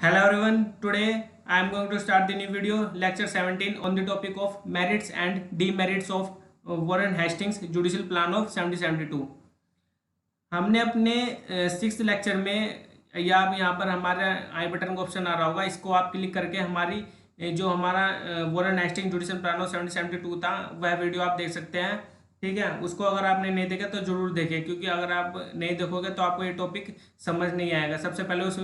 Hello everyone, today I am going to start the new video, lecture 17 on the topic of merits and demerits of Warren Hastings Judicial Plan of 1772। हमने अपने six lecture में या आप यहाँ पर हमारा आई button का option आ रहा होगा, इसको आप क्लिक करके हमारी जो हमारा Warren Hastings judicial plan of 1772 था वह वीडियो आप देख सकते हैं। ठीक है, उसको अगर आपने नहीं देखा तो जरूर देखें, क्योंकि अगर आप नहीं देखोगे तो आपको ये टॉपिक समझ नहीं आएगा। सबसे पहले उस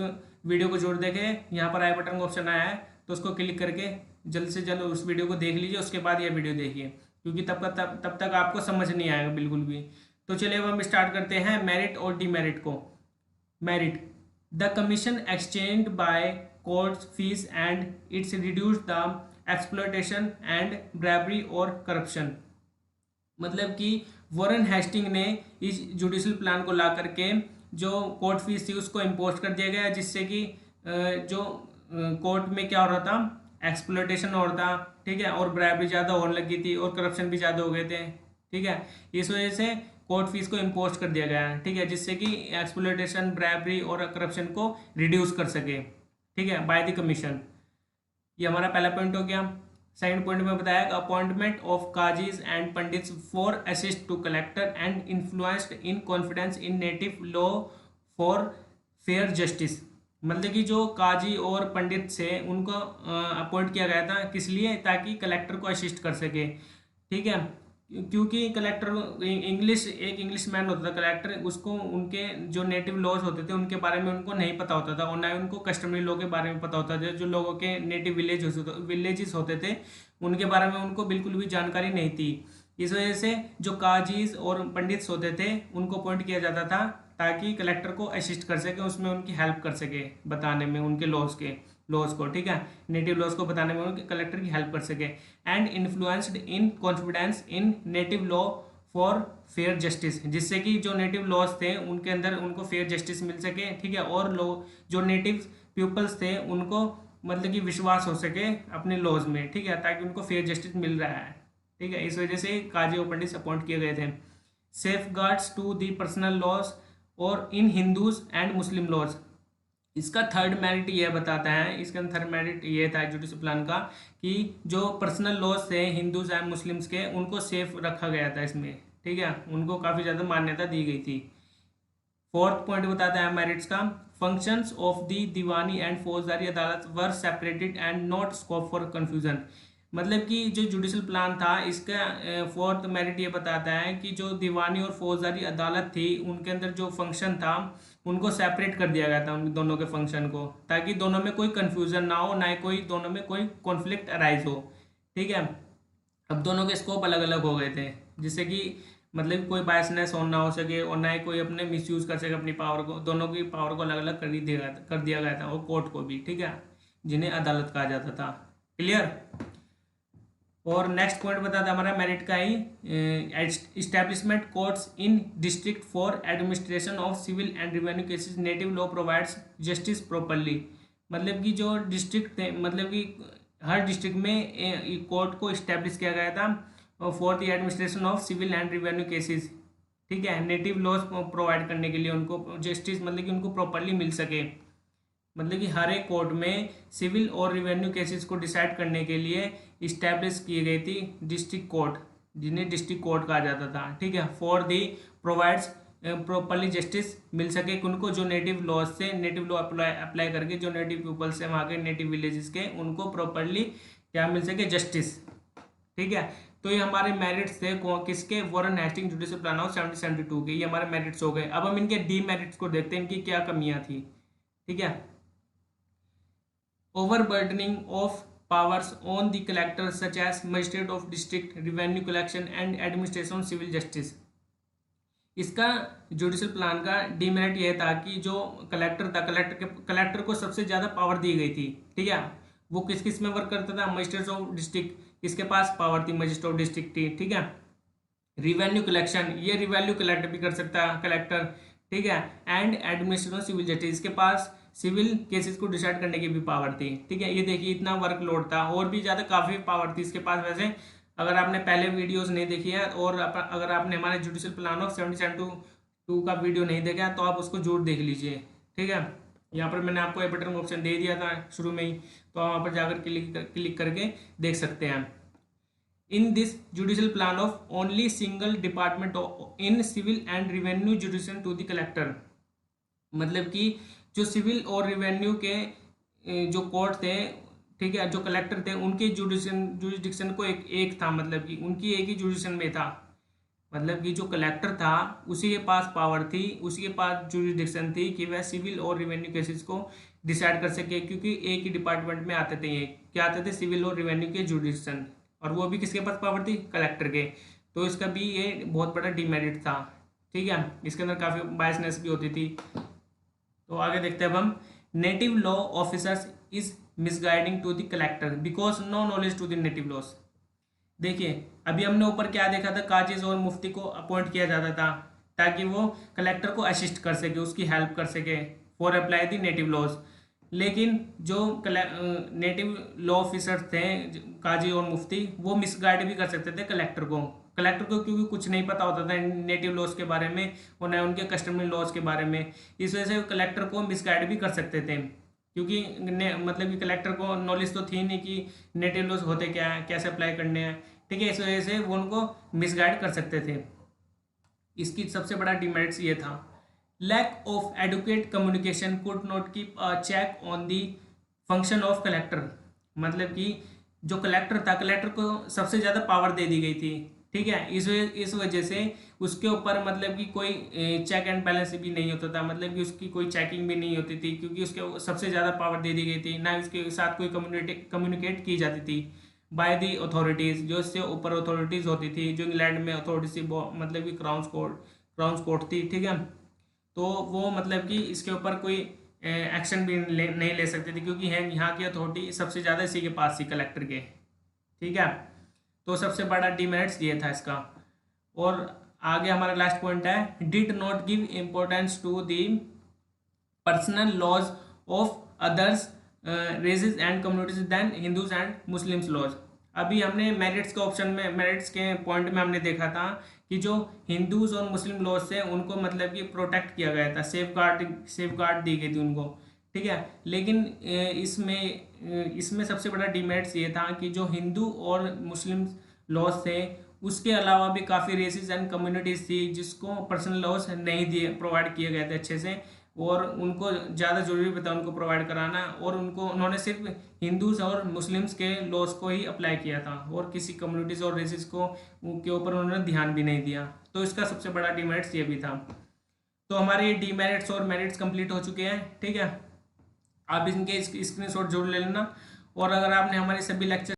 वीडियो को जरूर देखें, यहाँ पर आई बटन का ऑप्शन आया है तो उसको क्लिक करके जल्द से जल्द उस वीडियो को देख लीजिए, उसके बाद यह वीडियो देखिए, क्योंकि तब तक आपको समझ नहीं आएगा बिल्कुल भी। तो चलिए अब हम स्टार्ट करते हैं मेरिट और डीमेरिट को। Merit: the commission exchange by court fees and its reduce the exploitation and bribery और करप्शन। मतलब कि वॉरेन हेस्टिंग ने इस जुडिशल प्लान को ला करके जो कोर्ट फीस थी उसको इम्पोज कर दिया गया, जिससे कि जो कोर्ट में क्या हो रहा था, एक्सप्लॉयटेशन हो रहा था, ठीक है, और ब्राइबरी ज़्यादा होने लगी थी और करप्शन भी ज़्यादा हो गए थे। ठीक है, इस वजह से कोर्ट फीस को इम्पोज कर दिया गया है, ठीक है, जिससे कि एक्सप्लॉयटेशन, ब्राइबरी और करप्शन को रिड्यूस कर सके, ठीक है, बाय द कमीशन। ये हमारा पहला पॉइंट हो गया। सेकंड पॉइंट में बताया appointment of Qazis and pandits for assist to collector and influenced in confidence in native law for fair justice. मतलब कि जो काजी और पंडित से उनको अपॉइंट किया गया था, किस लिए? ताकि कलेक्टर को असिस्ट कर सके। ठीक है, क्योंकि कलेक्टर इंग्लिश मैन होता था कलेक्टर, उसको उनके जो नेटिव लॉज होते थे उनके बारे में उनको नहीं पता होता था, और ना ही उनको कस्टमरी लॉ के बारे में पता होता था। जो लोगों के नेटिव विलेजेस होते थे उनके बारे में उनको बिल्कुल भी जानकारी नहीं थी। इस वजह से जो काजीज और पंडित्स होते थे उनको अपॉइंट किया जाता था, ताकि कलेक्टर को असिस्ट कर सके, उसमें उनकी हेल्प कर सके बताने में उनके लॉज को, ठीक है, नेटिव लॉज को बताने में उनके कलेक्टर की हेल्प कर सके। And influenced in confidence in native law for fair justice, जिससे कि जो नेटिव लॉज थे उनके अंदर उनको फेयर जस्टिस मिल सके, ठीक है, और जो नेटिव पीपल्स थे उनको मतलब कि विश्वास हो सके अपने लॉज में, ठीक है, ताकि उनको फेयर जस्टिस मिल रहा है। ठीक है, इस वजह से काजी और पंडित अपॉइंट किए गए थे। Safeguards to the personal laws और in Hindus and Muslim laws. इसका थर्ड मेरिट ये बताता है, इसका थर्ड मेरिट ये था जुडिशल प्लान का, कि जो पर्सनल लॉज थे हिंदूज एंड मुस्लिम्स के उनको सेफ रखा गया था इसमें, ठीक है, उनको काफ़ी ज़्यादा मान्यता दी गई थी। फोर्थ पॉइंट बताता है मेरिट्स का, functions of the Diwani and Faujdari Adalat were separated and not scope for confusion. मतलब कि जो जुडिशल प्लान था इसका फोर्थ मेरिट ये बताता है कि जो दीवानी और फौजदारी अदालत थी उनके अंदर जो फंक्शन था उनको सेपरेट कर दिया गया था, उन दोनों के फंक्शन को, ताकि दोनों में कोई कन्फ्यूजन ना हो, ना ही कोई दोनों में कोई कॉन्फ्लिक्ट अराइज हो। ठीक है, अब दोनों के स्कोप अलग अलग हो गए थे, जिससे कि मतलब कोई बायसनेस ना हो सके और ना ही कोई अपने मिसयूज कर सके अपनी पावर को। दोनों की पावर को अलग अलग कर दिया गया था, और कोर्ट को भी, ठीक है, जिन्हें अदालत कहा जाता था। क्लियर? और नेक्स्ट पॉइंट बताता हमारा मेरिट का ही, establishment courts in district for administration of civil and revenue cases native law provides justice properly. मतलब कि जो डिस्ट्रिक्ट थे, मतलब कि हर डिस्ट्रिक्ट में कोर्ट को इस्टेब्लिश किया गया था for the administration of civil and revenue cases, ठीक है, नेटिव लॉज प्रोवाइड करने के लिए उनको जस्टिस मतलब कि उनको प्रॉपरली मिल सके। मतलब कि हर एक कोर्ट में सिविल और रिवेन्यू केसेस को डिसाइड करने के लिए इस्टेब्लिश की गई थी डिस्ट्रिक्ट कोर्ट, जिन्हें डिस्ट्रिक्ट कोर्ट कहा जाता था, ठीक है, for the provides properly justice मिल सके उनको, जो नेटिव लॉज से नेटिव लॉ अप्लाई करके जो नेटिव पीपल्स है वहाँ के नेटिव विलेजेस के, उनको प्रॉपरली क्या मिल सके, जस्टिस। ठीक है, तो ये हमारे मेरिट्स थे किसके, Warren Hasting judicial plan of 1772 के, ये हमारे मेरिट्स हो गए। अब हम इनके डी मेरिट्स को देखते हैं, इनकी क्या कमियां थी। ठीक है, overburdening of powers on the collector such as magistrate of district, revenue collection and administration of civil justice। इसका जुडिशल प्लान का डीमेरिट यह था कि जो कलेक्टर था, कलेक्टर को सबसे ज़्यादा पावर दी गई थी, ठीक है, वो किस किस में वर्क करता था, मजिस्ट्रेट ऑफ डिस्ट्रिक्ट, किसके पास पावर थी, मजिस्ट्रेट ऑफ डिस्ट्रिक्ट थी, ठीक है। रिवेन्यू कलेक्शन, ये रिवेन्यू कलेक्ट भी कर सकता है कलेक्टर, ठीक है, and administration of civil justice, इसके पास सिविल केसेस को डिसाइड करने की भी पावर थी, ठीक है। ये देखिए इतना वर्कलोड था, और भी ज़्यादा काफ़ी पावर थी इसके पास। वैसे अगर आपने पहले वीडियोस नहीं देखी है, और अगर आपने हमारे जुडिशियल प्लान ऑफ 1772 का वीडियो नहीं देखा है तो आप उसको जरूर देख लीजिए, ठीक है। यहाँ पर मैंने आपको ए बटन का ऑप्शन दे दिया था शुरू में ही, तो आप वहाँ पर जाकर क्लिक करके देख सकते हैं। In this judicial plan of only single department in civil and revenue judicial to the collector, मतलब कि जो सिविल और रिवेन्यू के जो कोर्ट थे, ठीक है, जो कलेक्टर थे उनके जुडिशन को एक था, मतलब कि उनकी एक ही जुडिशन में था, मतलब कि जो कलेक्टर था उसी के पास पावर थी, उसी के पास जुरिडिक्शन थी कि वह सिविल और रिवेन्यू केसेस को डिसाइड कर सके, क्योंकि एक ही डिपार्टमेंट में आते थे, ये क्या आते थे, सिविल और रिवेन्यू के जुरिडिक्शन, और वो भी किसके पास पावर थी, कलेक्टर के। तो इसका भी ये बहुत बड़ा डिमेरिट था, ठीक है, इसके अंदर काफ़ी बायसनेस भी होती थी। तो आगे देखते हैं अब हम, native law officers is misguiding to the collector because no knowledge to the native laws. देखिए अभी हमने ऊपर क्या देखा था, काजीज और मुफ्ती को अपॉइंट किया जाता था ताकि वो कलेक्टर को असिस्ट कर सके, उसकी हेल्प कर सके for apply the native laws. लेकिन जो नेटिव लॉ ऑफिसर थे, काजी और मुफ्ती, वो मिसगाइड भी कर सकते थे कलेक्टर को क्योंकि कुछ नहीं पता होता था नेटिव लॉज के बारे में और न उनके कस्टमरी लॉज के बारे में। इस वजह से कलेक्टर को मिसगाइड भी कर सकते थे, क्योंकि मतलब कि कलेक्टर को नॉलेज तो थी नहीं कि नेटिव लॉज होते क्या है, कैसे अप्लाई करने हैं, ठीक है, इस वजह से वो उनको मिसगाइड कर सकते थे। इसकी सबसे बड़ा डिमेरिट्स ये था, lack of adequate communication could not keep a check on the function of collector, मतलब कि जो कलेक्टर था, कलेक्टर को सबसे ज़्यादा पावर दे दी गई थी, ठीक है, इस वजह से उसके ऊपर मतलब कि कोई चेक एंड बैलेंस भी नहीं होता था, मतलब कि उसकी कोई चेकिंग भी नहीं होती थी, क्योंकि उसके सबसे ज़्यादा पावर दे दी गई थी, ना उसके साथ कोई कम्युनिकेट की जाती थी बाय दी अथॉरिटीज़, जो इससे ऊपर अथॉरिटीज़ होती थी, जो इंग्लैंड में अथॉरिटी मतलब कि क्राउन कोर्ट थी, ठीक है। तो वो मतलब कि इसके ऊपर कोई एक्शन भी नहीं ले सकते थे, क्योंकि है यहाँ की अथॉरिटी सबसे ज़्यादा इसी के पास थी, कलेक्टर के, ठीक है। तो सबसे बड़ा डिमेरिट्स ये था इसका। और आगे हमारा लास्ट पॉइंट है, did not give importance to the personal laws of others races and communities than Hindus and Muslims laws. अभी हमने मेरिट्स के ऑप्शन में, मेरिट्स के पॉइंट में हमने देखा था कि जो हिंदूज और मुस्लिम लॉज थे उनको मतलब कि प्रोटेक्ट किया गया था, सेफ गार्ड दी गई थी उनको, ठीक है। लेकिन इसमें सबसे बड़ा डिमेरिट्स ये था कि जो हिंदू और मुस्लिम लॉज थे उसके अलावा भी काफ़ी रेसेस एंड कम्युनिटीज़ थी जिसको पर्सनल लॉज नहीं दिए, प्रोवाइड किए गए थे अच्छे से, और उनको ज़्यादा ज़रूरी पता उनको प्रोवाइड कराना, और उन्होंने सिर्फ हिंदूज और मुस्लिम्स के लॉज को ही अप्लाई किया था, और किसी कम्युनिटीज़ और रेसेस को के ऊपर उन्होंने ध्यान भी नहीं दिया। तो इसका सबसे बड़ा डिमेरिट्स ये भी था। तो हमारे ये डिमेरिट्स और मेरिट्स कंप्लीट हो चुके हैं, ठीक है। आप इनके स्क्रीनशॉट जरूर ले लेना, और अगर आपने हमारे सभी लेक्चर